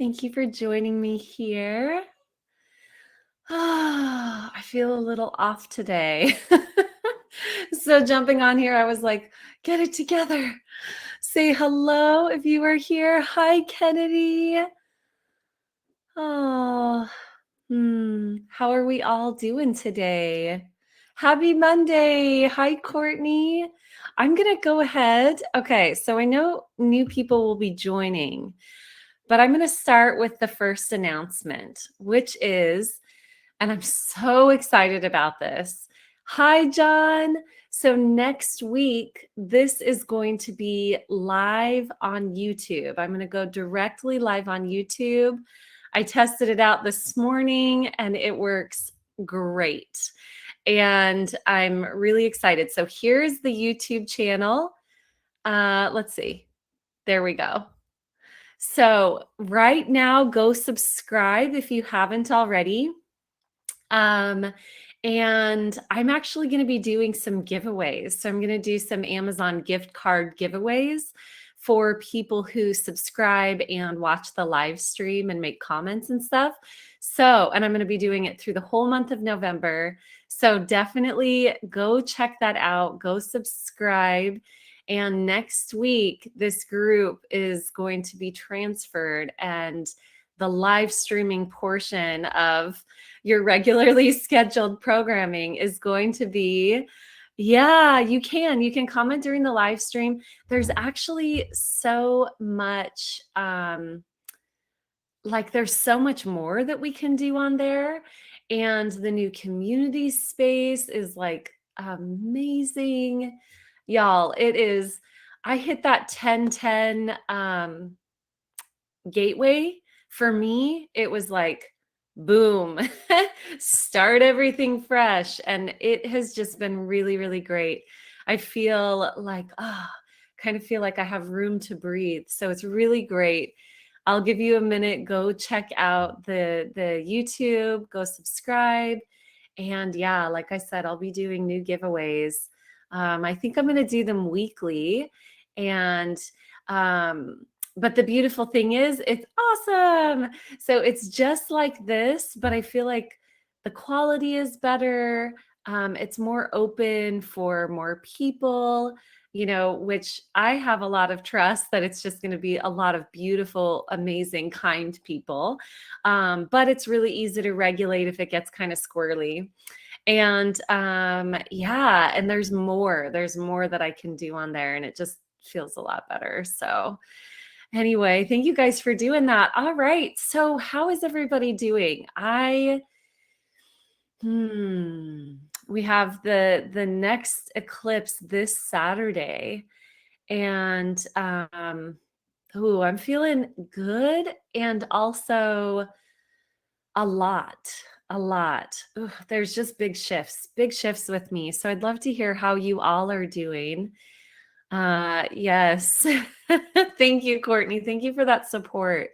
Thank you for joining me here. I feel a little off today. So jumping on here, I was like, get it together. Say hello if you are here. Hi, Kennedy. Oh, how are we all doing today? Happy Monday. Hi, Courtney. I'm going to go ahead. Okay, so I know new people will be joining, but I'm going to start with the first announcement, which is, and I'm so excited about this. Hi, John. So next week, this is going to be live on YouTube. I'm going to go directly live on YouTube. I tested it out this morning and it works great. And I'm really excited. So here's the YouTube channel. Let's see. There we go. So right now, go subscribe if you haven't already. And I'm actually going to be doing some giveaways. So I'm going to do some Amazon gift card giveaways for people who subscribe and watch the live stream and make comments and stuff. So, and I'm going to be doing it through the whole month of November. So definitely go check that out. Go subscribe. And next week, this group is going to be transferred, and the live streaming portion of your regularly scheduled programming is going to be, yeah, you can comment during the live stream. There's actually so much, there's so much more that we can do on there. And the new community space is like amazing. Y'all, it is, I hit that 10-10 gateway. For me, it was like, boom, start everything fresh. And it has just been really, really great. I feel like, kind of feel like I have room to breathe. So it's really great. I'll give you a minute. Go check out the YouTube, go subscribe. And yeah, like I said, I'll be doing new giveaways. I think I'm going to do them weekly. And, but the beautiful thing is it's awesome. So it's just like this, but I feel like the quality is better. It's more open for more people, which I have a lot of trust that it's just going to be a lot of beautiful, amazing, kind people. But it's really easy to regulate if it gets kind of squirrely. And yeah, and there's more that I can do on there, and it just feels a lot better. So anyway, thank you guys for doing that. All right. So how is everybody doing? We have the next eclipse this Saturday, and I'm feeling good, and also a lot. There's just big shifts with me. So I'd love to hear how you all are doing. Yes. Thank you, Courtney. Thank you for that support.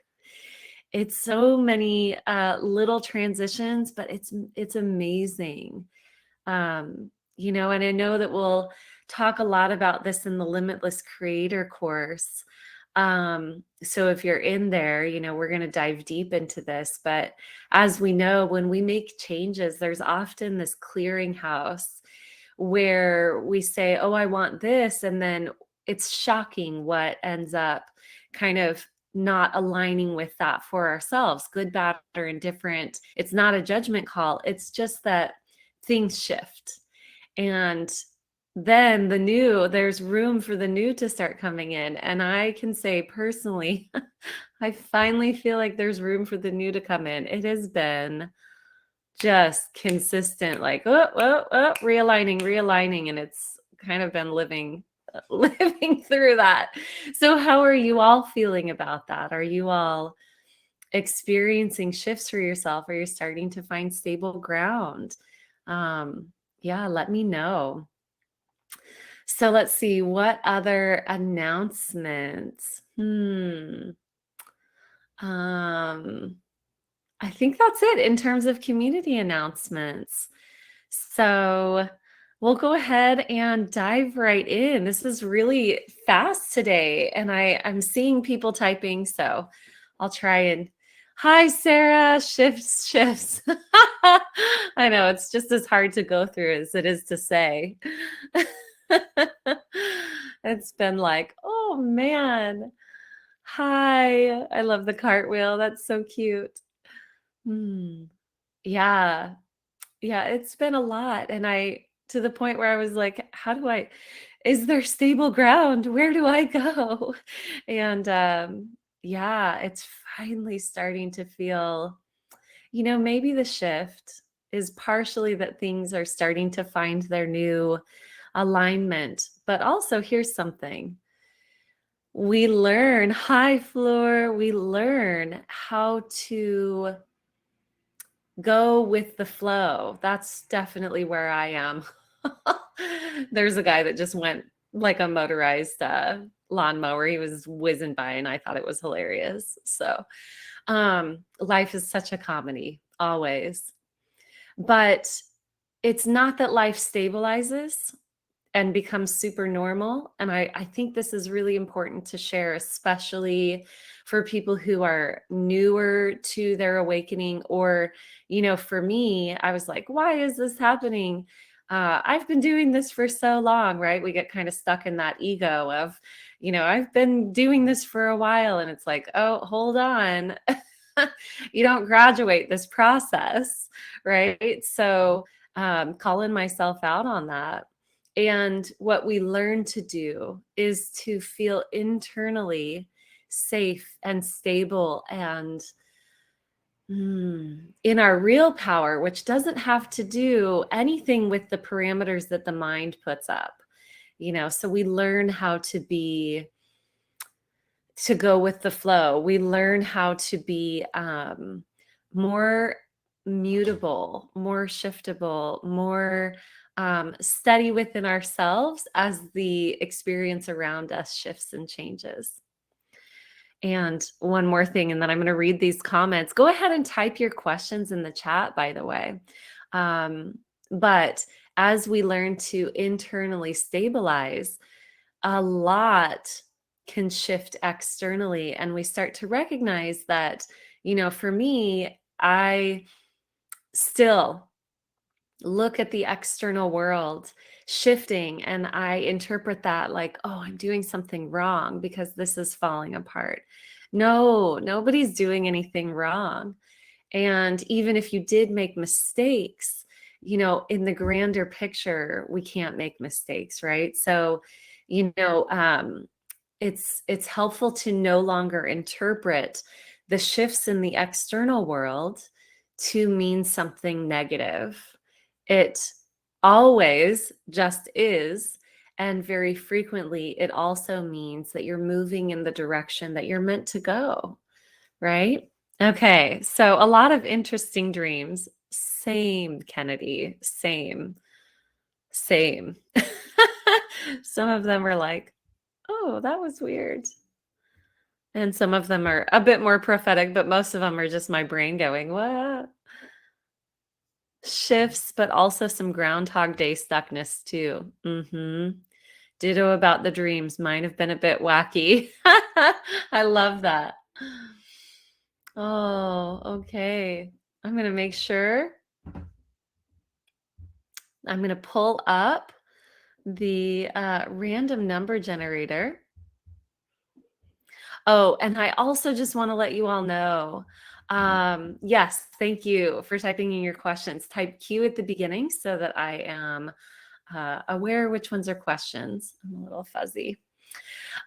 It's so many little transitions, but it's amazing. And I know that we'll talk a lot about this in the Limitless Creator course. So if you're in there, we're going to dive deep into this. But as we know, when we make changes, there's often this clearinghouse where we say, oh, I want this. And then it's shocking what ends up kind of not aligning with that for ourselves, good, bad, or indifferent. It's not a judgment call. It's just that things shift. And then there's room for the new to start coming in. And I can say personally, I finally feel like there's room for the new to come in. It has been just consistent, like, realigning. And it's kind of been living through that. So how are you all feeling about that? Are you all experiencing shifts for yourself? Are you starting to find stable ground? Yeah, let me know. So let's see, what other announcements? I think that's it in terms of community announcements. So we'll go ahead and dive right in. This is really fast today, and I'm seeing people typing, so I'll try and Hi, Sarah. Shifts, shifts. I know it's just as hard to go through as it is to say. It's been like, oh man. Hi. I love the cartwheel. That's so cute. Hmm. Yeah. Yeah, it's been a lot. And to the point where I was like, is there stable ground? Where do I go? And yeah, it's finally starting to feel, maybe the shift is partially that things are starting to find their new alignment. But also, here's something hi, Floor, we learn how to go with the flow. That's definitely where I am. There's a guy that just went like a motorized lawnmower. He was whizzing by and I thought it was hilarious. So, life is such a comedy, always. But it's not that life stabilizes and becomes super normal. And I think this is really important to share, especially for people who are newer to their awakening. Or, for me, I was like, why is this happening? I've been doing this for so long, right? We get kind of stuck in that ego of, I've been doing this for a while. And it's like, oh, hold on. You don't graduate this process, right? So, calling myself out on that. And what we learn to do is to feel internally safe and stable and in our real power, which doesn't have to do anything with the parameters that the mind puts up. So we learn how to go with the flow. We learn how to be more mutable, more shiftable, more steady within ourselves as the experience around us shifts and changes. And one more thing, and then I'm going to read these comments. Go ahead and type your questions in the chat, by the way. But as we learn to internally stabilize, a lot can shift externally. And we start to recognize that, for me, I still look at the external world shifting and I interpret that like, oh, I'm doing something wrong because this is falling apart. No, nobody's doing anything wrong. And even if you did make mistakes, in the grander picture, we can't make mistakes, right? So, it's helpful to no longer interpret the shifts in the external world to mean something negative. It always just is. And very frequently, it also means that you're moving in the direction that you're meant to go, right? Okay, so a lot of interesting dreams. Same, Kennedy. Same, same. Some of them are like, oh, that was weird. And some of them are a bit more prophetic, but most of them are just my brain going, what? Shifts, but also some Groundhog Day stuckness too. Ditto about the dreams. Mine have been a bit wacky. I love that. Oh, okay. I'm going to make sure I'm going to pull up the random number generator. Oh, and I also just want to let you all know, yes, thank you for typing in your questions. Type Q at the beginning so that I am aware which ones are questions. I'm a little fuzzy.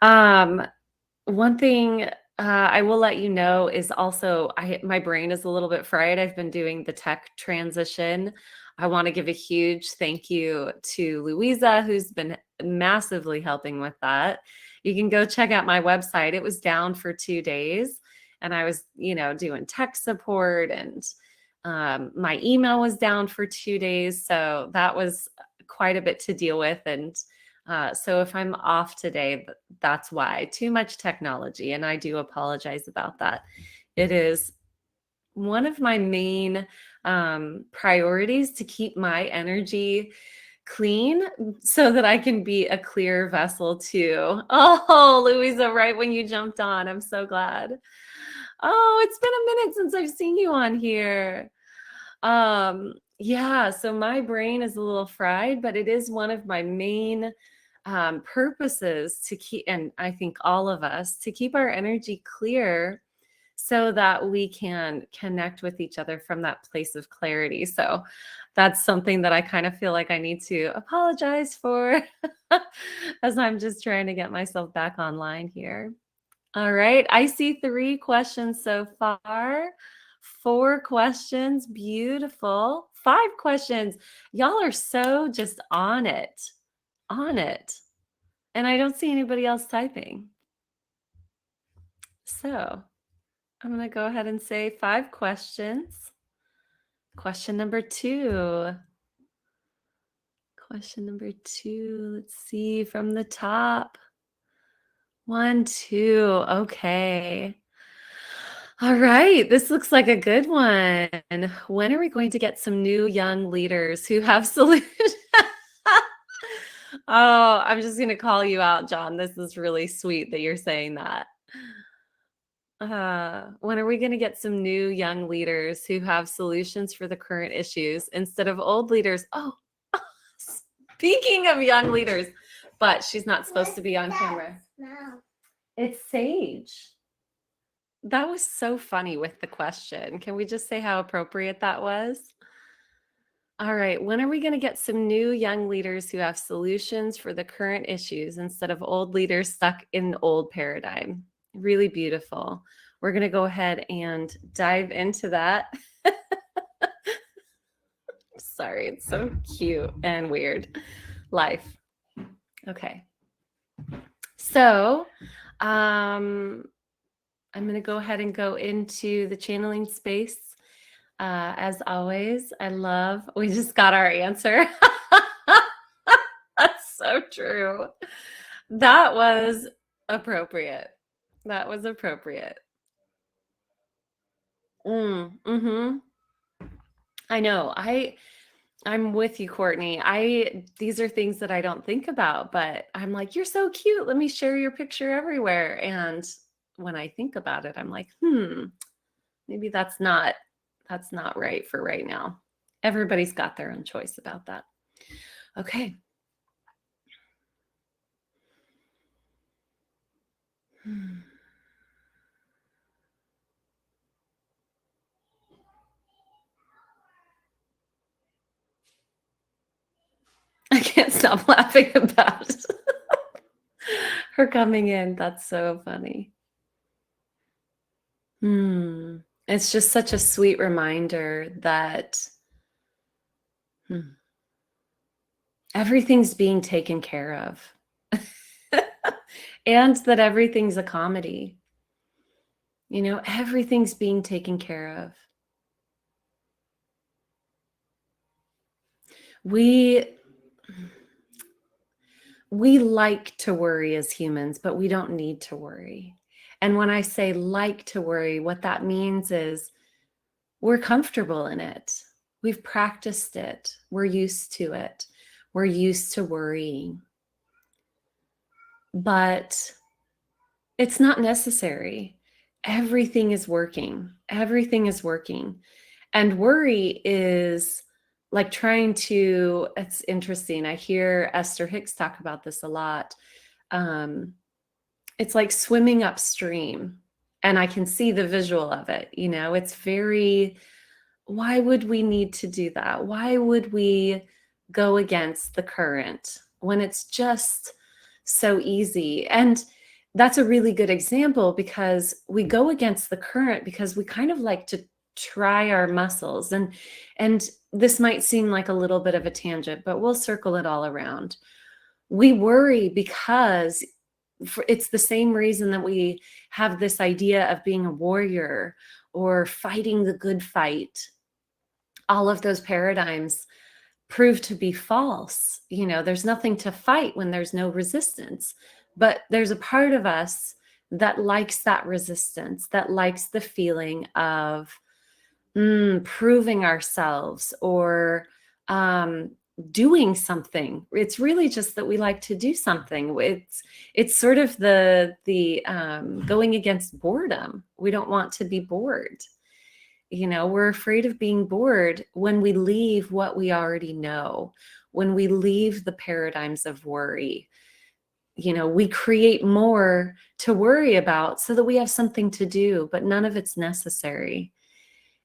One thing I will let you know is also my brain is a little bit fried. I've been doing the tech transition. I want to give a huge thank you to Louisa, who's been massively helping with that. You can go check out my website. It was down for 2 days and I was, doing tech support and my email was down for 2 days. So that was quite a bit to deal with. And so if I'm off today, that's why. Too much technology, and I do apologize about that. It is one of my main priorities to keep my energy clean so that I can be a clear vessel too. Oh, Louisa, right when you jumped on, I'm so glad. Oh, it's been a minute since I've seen you on here. Yeah, so my brain is a little fried, but it is one of my main purposes to keep, and I think all of us, to keep our energy clear so that we can connect with each other from that place of clarity. So that's something that I kind of feel like I need to apologize for as I'm just trying to get myself back online here. All right. I see 3 questions so far. 4 questions. Beautiful. 5 questions. Y'all are so just on it. On it. And I don't see anybody else typing. So I'm going to go ahead and say 5 questions. Question number 2. Question number 2. Let's see from the top. 1, 2. Okay. All right. This looks like a good one. When are we going to get some new young leaders who have solutions? Oh, I'm just going to call you out, John. This is really sweet that you're saying that. When are we going to get some new young leaders who have solutions for the current issues instead of old leaders? Oh, speaking of young leaders, but she's not supposed to be on camera. It's Sage. That was so funny with the question. Can we just say how appropriate that was? All right. When are we going to get some new young leaders who have solutions for the current issues instead of old leaders stuck in the old paradigm? Really beautiful. We're going to go ahead and dive into that. Sorry, it's so cute and weird. Life. Okay. So, I'm going to go ahead and go into the channeling space. As always, we just got our answer. That's so true. That was appropriate. That was appropriate. Mm-hmm. I know. I'm with you, Courtney. These are things that I don't think about, but I'm like, you're so cute. Let me share your picture everywhere. And when I think about it, I'm like, maybe that's not right for right now. Everybody's got their own choice about that. Okay. I can't stop laughing about her coming in. That's so funny. It's just such a sweet reminder that everything's being taken care of and that everything's a comedy. Everything's being taken care of. We like to worry as humans, but we don't need to worry. And when I say like to worry, what that means is we're comfortable in it. We've practiced it. We're used to it. We're used to worrying. But it's not necessary. Everything is working. Everything is working. And worry is like it's interesting. I hear Esther Hicks talk about this a lot. It's like swimming upstream. And I can see the visual of it. It's very, why would we need to do that? Why would we go against the current when it's just so easy? And that's a really good example because we go against the current because we kind of like to try our muscles. And this might seem like a little bit of a tangent, but we'll circle it all around. We worry because it's the same reason that we have this idea of being a warrior or fighting the good fight. All of those paradigms prove to be false. There's nothing to fight when there's no resistance. But there's a part of us that likes that resistance, that likes the feeling of proving ourselves or doing something. It's really just that we like to do something. It's sort of the going against boredom. We don't want to be bored. We're afraid of being bored when we leave what we already know, when we leave the paradigms of worry. We create more to worry about so that we have something to do, but none of it's necessary.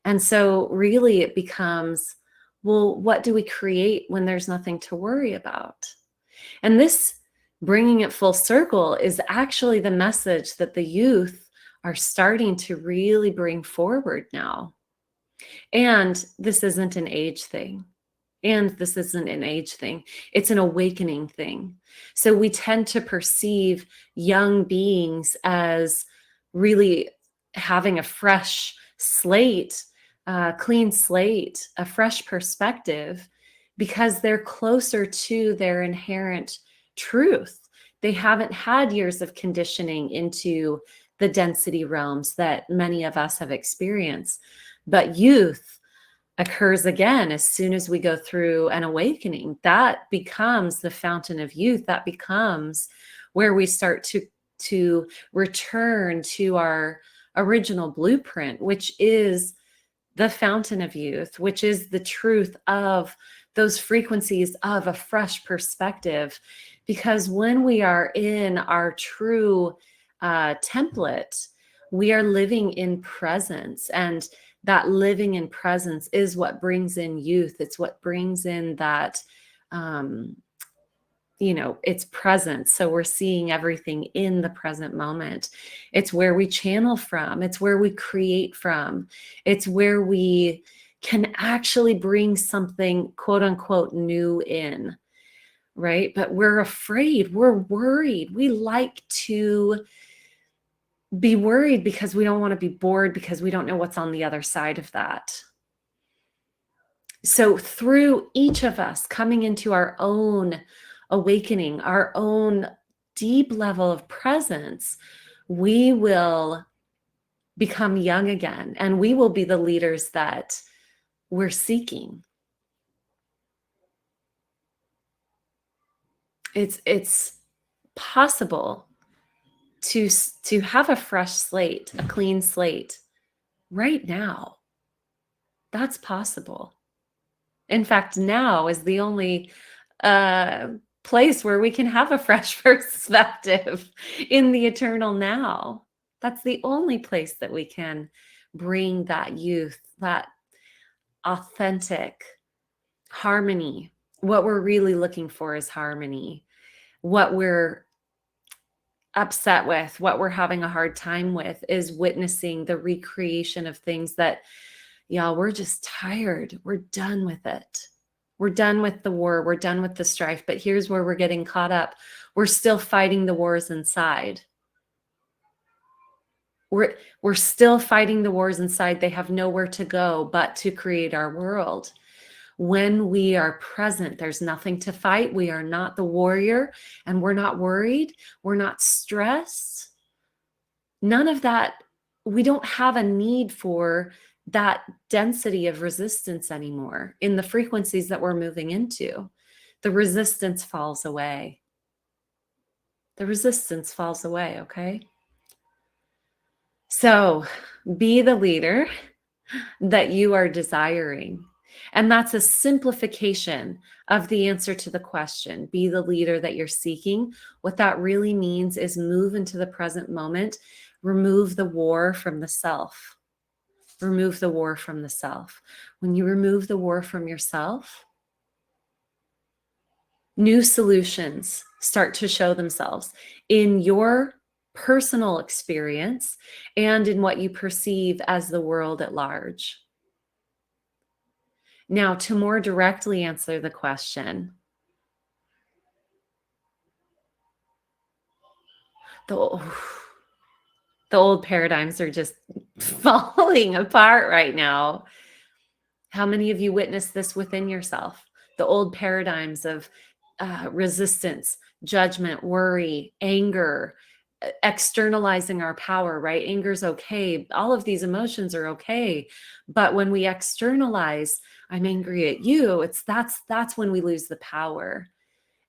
And so really it becomes, well, what do we create when there's nothing to worry about? And this, bringing it full circle, is actually the message that the youth are starting to really bring forward now. And this isn't an age thing. It's an awakening thing. So we tend to perceive young beings as really having a fresh slate, clean slate, a fresh perspective, because they're closer to their inherent truth. They haven't had years of conditioning into the density realms that many of us have experienced. But youth occurs again as soon as we go through an awakening. That becomes the fountain of youth. That becomes where we start to return to our original blueprint, which is the fountain of youth, which is the truth of those frequencies of a fresh perspective. Because when we are in our true template, we are living in presence, and that living in presence is what brings in youth. It's what brings in that, it's presence. So we're seeing everything in the present moment. It's where we channel from. It's where we create from. It's where we can actually bring something, quote unquote, new in, right? But we're afraid. We're worried. We like to be worried because we don't want to be bored, because we don't know what's on the other side of that. So through each of us coming into our own awakening, our own deep level of presence, we will become young again, and we will be the leaders that we're seeking. It's possible to have a fresh slate, a clean slate right now. That's possible. In fact, now is the only place where we can have a fresh perspective, in the eternal now. That's the only place that we can bring that youth, that authentic harmony. What we're really looking for is harmony. What we're upset with, what we're having a hard time with, is witnessing the recreation of things that, y'all, we're just tired. We're done with it. We're done with the war. We're done with the strife. But here's where we're getting caught up. We're still fighting the wars inside. We're still fighting the wars inside. They have nowhere to go but to create our world. When we are present, there's nothing to fight. We are not the warrior, and we're not worried. We're not stressed. None of that. We don't have a need for that density of resistance anymore in the frequencies that we're moving into. The resistance falls away. The resistance falls away, okay? So be the leader that you are desiring. And that's a simplification of the answer to the question. Be the leader that you're seeking. What that really means is move into the present moment. Remove the war from the self. Remove the war from the self. When you remove the war from yourself, new solutions start to show themselves in your personal experience and in what you perceive as the world at large. Now, to more directly answer the question, the old paradigms are just falling apart right now. How many of you witnessed this within yourself? The old paradigms of resistance, judgment, worry, anger, externalizing our power, right? Anger's okay. All of these emotions are okay. But when we externalize, I'm angry at you, that's when we lose the power.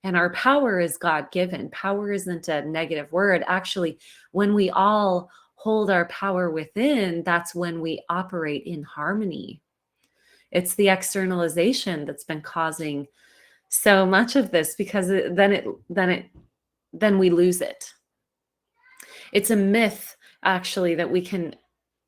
And our power is God given. Power isn't a negative word. Actually, when we all hold our power within, that's when we operate in harmony. It's the externalization that's been causing so much of this, because then we lose it. It's a myth, actually, that we can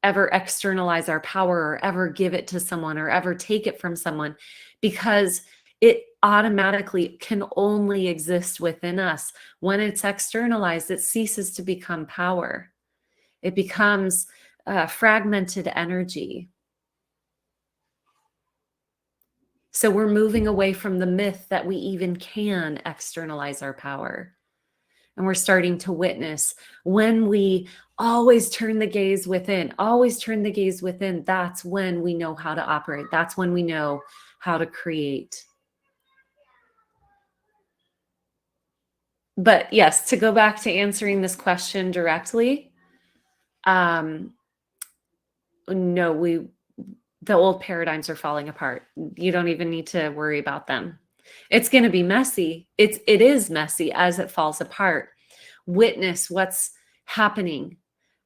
ever externalize our power or ever give it to someone or ever take it from someone, because it automatically can only exist within us. When it's externalized, it ceases to become power. It becomes fragmented energy. So we're moving away from the myth that we even can externalize our power. And we're starting to witness, when we always turn the gaze within, that's when we know how to operate. That's when we know how to create. But yes, to go back to answering this question directly, no, the old paradigms are falling apart. You don't even need to worry about them. It's going to be messy. It is messy as it falls apart. Witness what's happening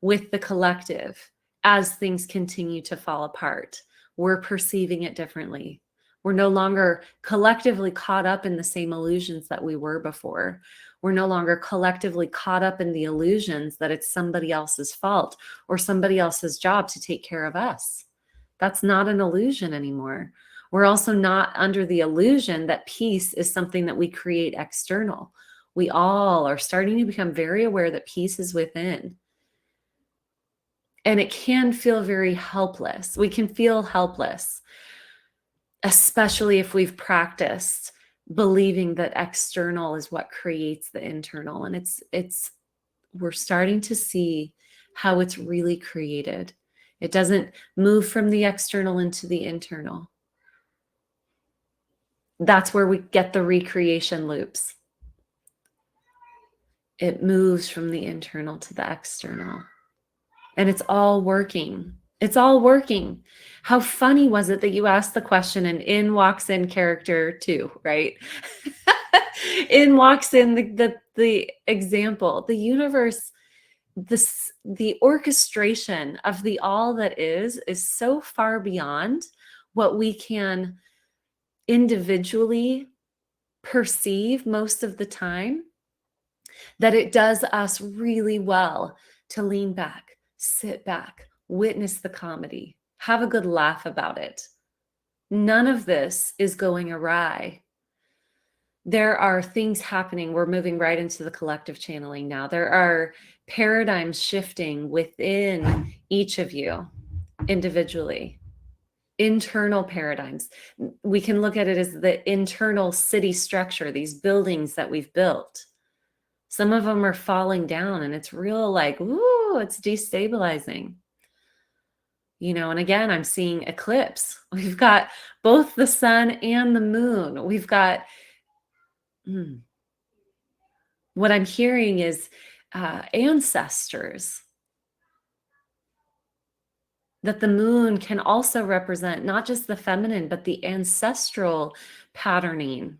with the collective as things continue to fall apart. We're perceiving it differently. We're no longer collectively caught up in the same illusions that we were before. We're no longer collectively caught up in the illusions that it's somebody else's fault or somebody else's job to take care of us. That's not an illusion anymore. We're also not under the illusion that peace is something that we create external. We all are starting to become very aware that peace is within. And it can feel very helpless. We can feel helpless, especially if we've practiced believing that external is what creates the internal. And we're starting to see how it's really created. It doesn't move from the external into the internal. That's where we get the recreation loops. It moves from the internal to the external. And it's all working. It's all working. How funny was it that you asked the question and in walks in character 2, right? In walks in the example. The universe, the orchestration of the all that is so far beyond what we can individually perceive most of the time, that it does us really well to lean back, sit back, witness the comedy, have a good laugh about it. None of this is going awry. There are things happening. We're moving right into the collective channeling now. There are paradigms shifting within each of you individually. Internal paradigms. We can look at it as the internal city structure, these buildings that we've built. Some of them are falling down and it's real like, ooh, it's destabilizing. And again, I'm seeing eclipse. We've got both the sun and the moon. We've got, what I'm hearing is ancestors. That the moon can also represent not just the feminine, but the ancestral patterning.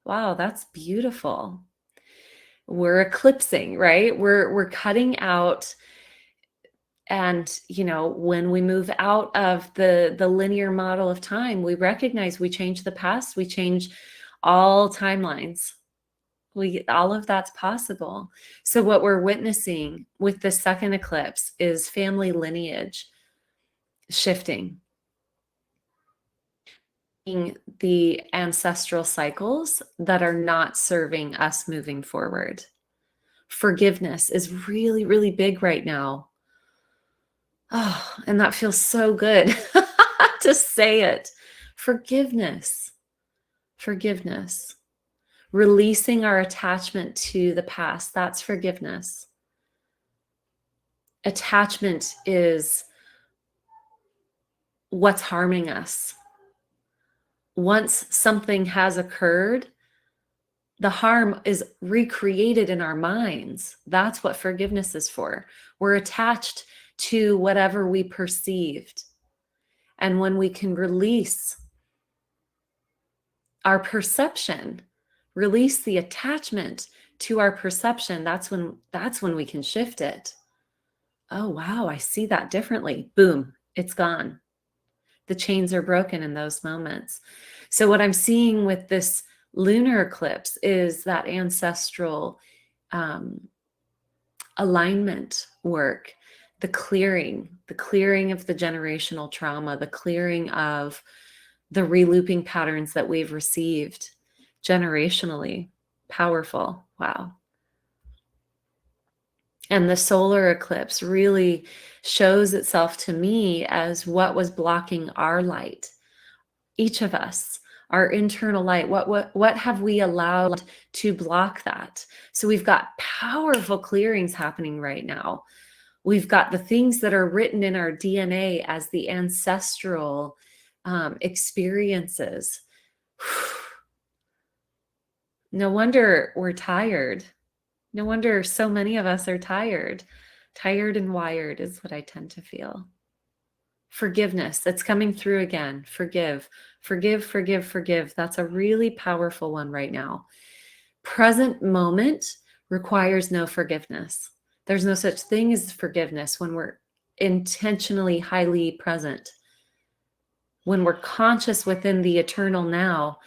Wow, that's beautiful. We're eclipsing, right? We're cutting out. And, when we move out of the linear model of time, we recognize we change the past, we change all timelines. All of that's possible. So what we're witnessing with the second eclipse is family lineage shifting. The ancestral cycles that are not serving us moving forward. Forgiveness is really, really big right now. Oh, and that feels so good to say it. Forgiveness. Releasing our attachment to the past. That's forgiveness. Attachment is what's harming us. Once something has occurred, The harm is recreated in our minds. That's what forgiveness is for. We're attached to whatever we perceived. And when we can release our perception, release the attachment to our perception, that's when we can shift it. Oh wow, I see that differently. Boom, it's gone. The chains are broken in those moments. So what I'm seeing with this lunar eclipse is that ancestral um, alignment work, the clearing of the generational trauma, the clearing of the relooping patterns that we've received generationally. Powerful. Wow. And the solar eclipse really shows itself to me as what was blocking our light, each of us, our internal light. What have we allowed to block that? So we've got powerful clearings happening right now. We've got the things that are written in our DNA as the ancestral experiences. No wonder we're tired. No wonder so many of us are tired. Tired and wired is what I tend to feel. Forgiveness, that's coming through again. Forgive, forgive, forgive, forgive. That's a really powerful one right now. Present moment requires no forgiveness. There's no such thing as forgiveness when we're intentionally highly present. When we're conscious within the eternal now,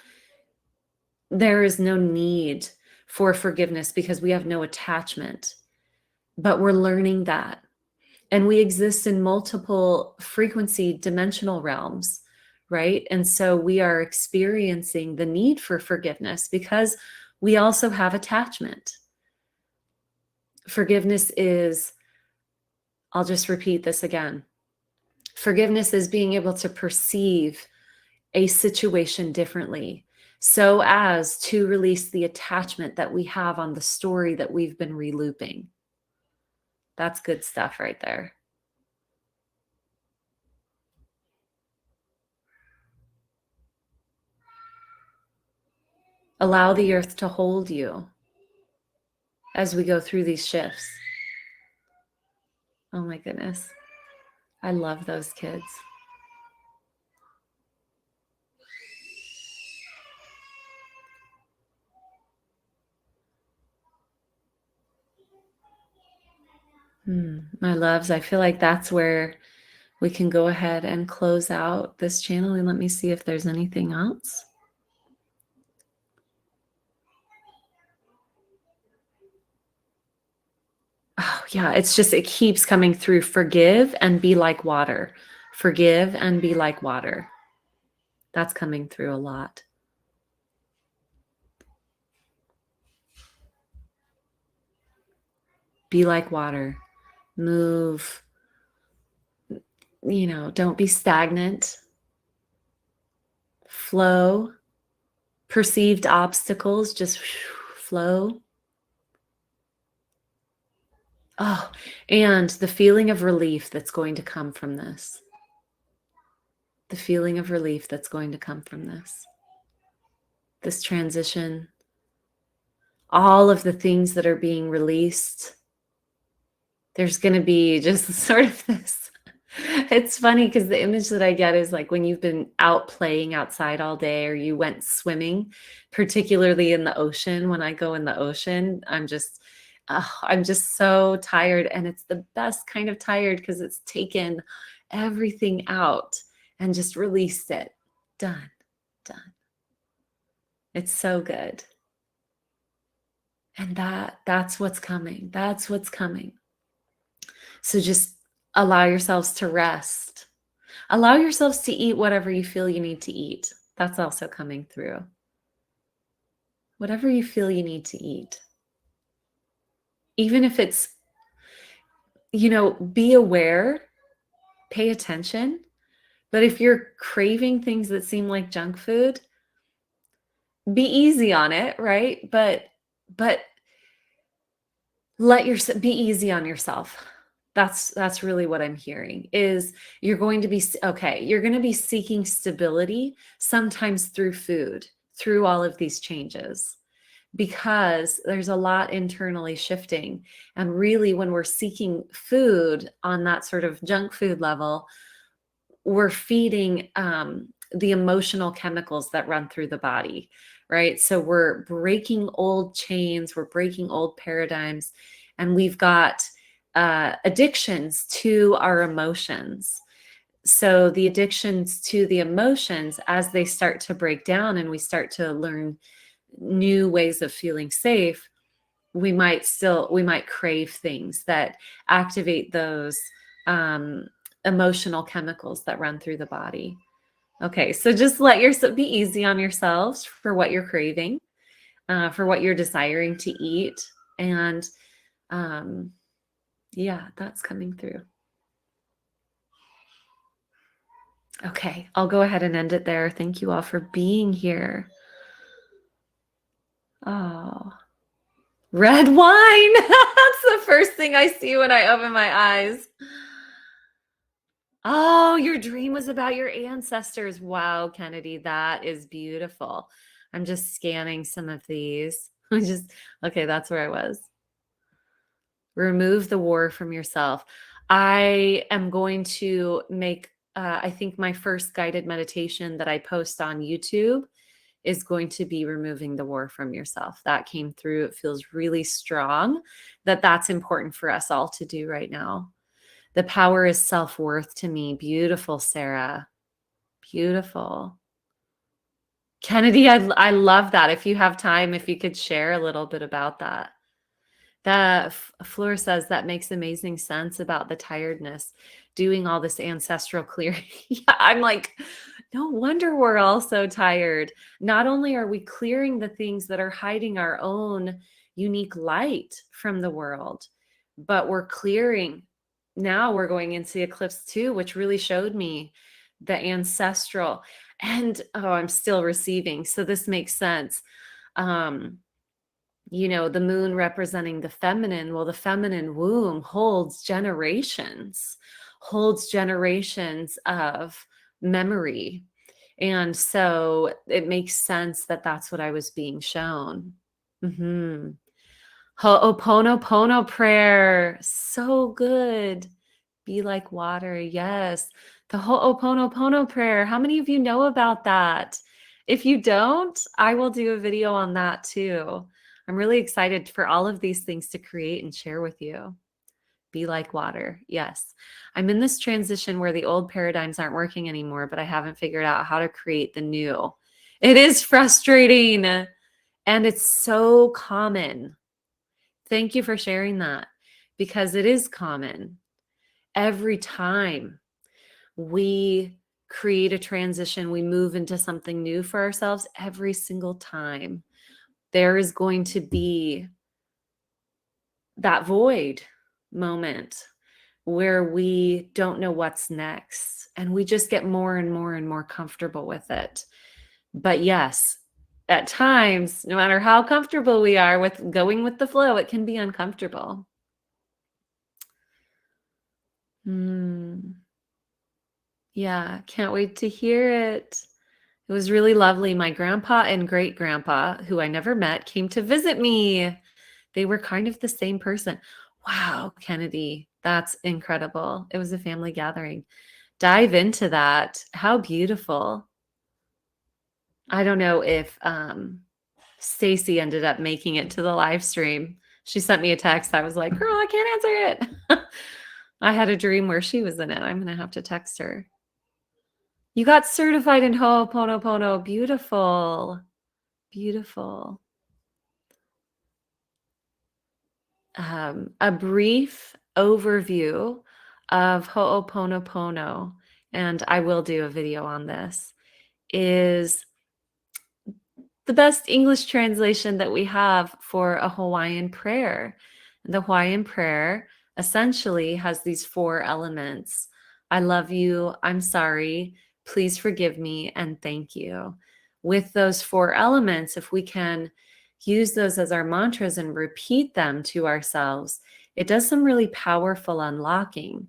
there is no need for forgiveness because we have no attachment. But we're learning that. And we exist in multiple frequency dimensional realms, right? And so we are experiencing the need for forgiveness because we also have attachment. Forgiveness is, I'll just repeat this again. Forgiveness is being able to perceive a situation differently so as to release the attachment that we have on the story that we've been relooping. That's good stuff right there. Allow the earth to hold you as we go through these shifts. Oh my goodness. I love those kids. My loves, I feel like that's where we can go ahead and close out this channel, and let me see if there's anything else. Oh yeah, it's just, it keeps coming through. Forgive and be like water. Forgive and be like water. That's coming through a lot. Be like water. Move. Don't be stagnant. Flow. Perceived obstacles, just flow. Oh, and the feeling of relief that's going to come from this. The feeling of relief that's going to come from this. This transition. All of the things that are being released. There's going to be just sort of this. It's funny because the image that I get is like when you've been out playing outside all day, or you went swimming, particularly in the ocean. When I go in the ocean, I'm just so tired, and it's the best kind of tired because it's taken everything out and just released it. Done. It's so good. And that's what's coming. That's what's coming. So just allow yourselves to rest. Allow yourselves to eat whatever you feel you need to eat. That's also coming through. Whatever you feel you need to eat. Even if it's, be aware, pay attention. But if you're craving things that seem like junk food, be easy on it, right? But be easy on yourself. That's really what I'm hearing is you're going to be seeking stability sometimes through food, through all of these changes. because there's a lot internally shifting. And really, when we're seeking food on that sort of junk food level, we're feeding the emotional chemicals that run through the body, right? So we're breaking old chains, we're breaking old paradigms, and we've got addictions to our emotions. So the addictions to the emotions, as they start to break down and we start to learn new ways of feeling safe, we might crave things that activate those um, emotional chemicals that run through the body. Okay, so just let yourself be easy on yourselves for what you're craving, for what you're desiring to eat, and yeah, that's coming through. Okay, I'll go ahead and end it there. Thank you all for being here. Oh, red wine. That's the first thing I see when I open my eyes. Oh, your dream was about your ancestors. Wow, Kennedy, that is beautiful. I'm just scanning some of these. Okay, that's where I was. Remove the war from yourself. I am going to make, I think my first guided meditation that I post on YouTube is going to be removing the war from yourself. That came through. It feels really strong that that's important for us all to do right now. The power is self-worth to me. Beautiful, Sarah. Beautiful. Kennedy, I love that. If you have time, if you could share a little bit about that. That Fleur says that makes amazing sense about the tiredness, doing all this ancestral clearing. Yeah, I'm like, no wonder we're all so tired. Not only are we clearing the things that are hiding our own unique light from the world, but we're clearing. Now we're going into eclipse 2, which really showed me the ancestral. And oh, I'm still receiving. So this makes sense. The moon representing the feminine. Well, the feminine womb holds generations of memory. And so it makes sense that that's what I was being shown. Ho'oponopono prayer. So good. Be like water. Yes. The Ho'oponopono prayer. How many of you know about that? If you don't, I will do a video on that too. I'm really excited for all of these things to create and share with you. Be like water. Yes. I'm in this transition where the old paradigms aren't working anymore, but I haven't figured out how to create the new. It is frustrating and it's so common. Thank you for sharing that because it is common. Every time we create a transition, we move into something new for ourselves, every single time, there is going to be that void moment where we don't know what's next and we just get more and more and more comfortable with it. But yes, at times, no matter how comfortable we are with going with the flow, it can be uncomfortable. Yeah, can't wait to hear it. It was really lovely. My grandpa and great grandpa, who I never met, came to visit me. They were kind of the same person. Wow, Kennedy, that's incredible. It was a family gathering. Dive into that. How beautiful. I don't know if Stacy ended up making it to the live stream. She sent me a text. I was like, girl, I can't answer it. I had a dream where she was in it. I'm going to have to text her. You got certified in Ho'oponopono. Beautiful. Beautiful. A brief overview of Ho'oponopono, and I will do a video on this, is the best English translation that we have for a Hawaiian prayer. The Hawaiian prayer essentially has these 4 elements. I love you, I'm sorry, please forgive me, and thank you. With those 4 elements, if we can use those as our mantras and repeat them to ourselves, it does some really powerful unlocking.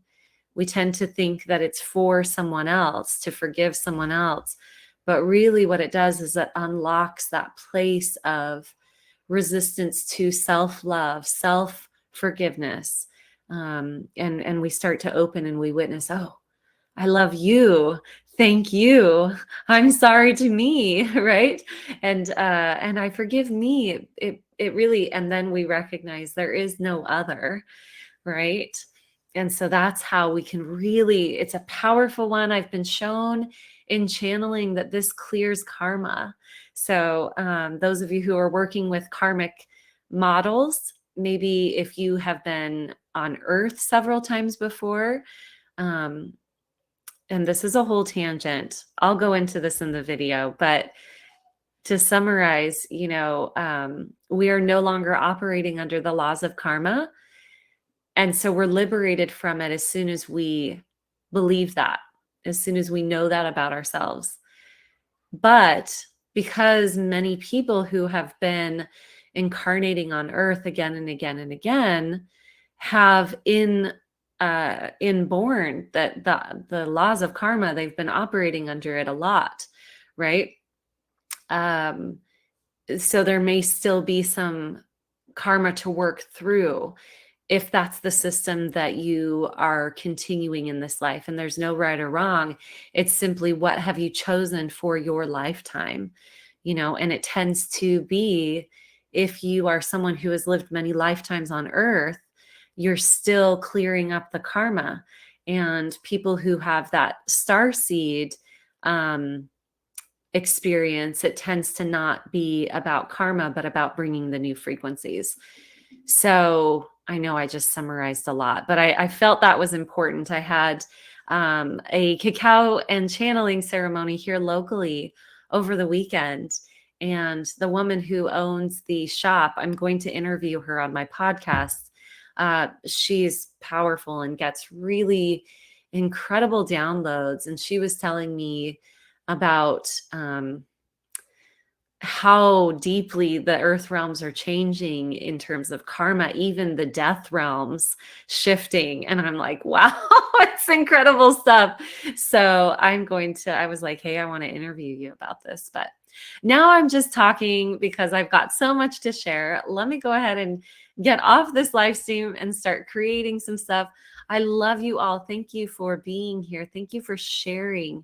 We tend to think that it's for someone else, to forgive someone else. But really what it does is it unlocks that place of resistance to self-love, self-forgiveness. And we start to open and we witness, oh, I love you. Thank you. I'm sorry to me, right? And I forgive me. It really, and then we recognize there is no other, right? And so that's how we can really, it's a powerful one. I've been shown in channeling that this clears karma. So those of you who are working with karmic models, maybe if you have been on earth several times before, um, and this is a whole tangent, I'll go into this in the video, but to summarize, we are no longer operating under the laws of karma. And so we're liberated from it as soon as we believe that, as soon as we know that about ourselves. But because many people who have been incarnating on earth again and again and again have inborn that the laws of karma, they've been operating under it a lot, right? So there may still be some karma to work through if that's the system that you are continuing in this life. And there's no right or wrong. It's simply, what have you chosen for your lifetime? And it tends to be, if you are someone who has lived many lifetimes on earth, you're still clearing up the karma. And people who have that star seed experience, it tends to not be about karma, but about bringing the new frequencies. So I know I just summarized a lot, but I felt that was important. I had a cacao and channeling ceremony here locally over the weekend. And the woman who owns the shop, I'm going to interview her on my podcast. She's powerful and gets really incredible downloads. And she was telling me about how deeply the earth realms are changing in terms of karma, even the death realms shifting. And I'm like, wow, it's incredible stuff. So I was like, hey, I want to interview you about this. But now I'm just talking because I've got so much to share. Let me go ahead and get off this live stream and start creating some stuff. I love you all. Thank you for being here. Thank you for sharing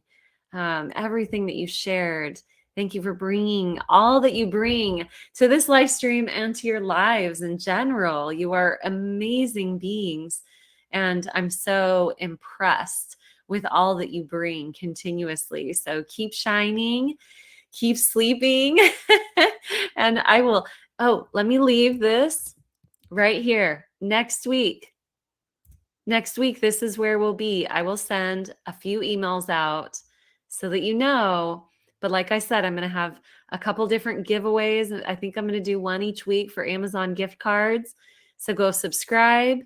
everything that you shared. Thank you for bringing all that you bring to this live stream and to your lives in general. You are amazing beings. And I'm so impressed with all that you bring continuously. So keep shining, keep sleeping. And let me leave this right here. Next week, this is where we'll be. I will send a few emails out so that you know. But like I said, I'm going to have a couple different giveaways. I think I'm going to do one each week for Amazon gift cards. So go subscribe.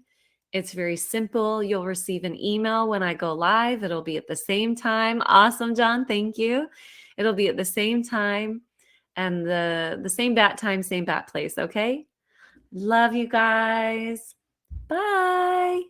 It's very simple. You'll receive an email when I go live. It'll be at the same time. Awesome, John. Thank you. It'll be at the same time and the same bat time, same bat place. Okay. Love you guys. Bye.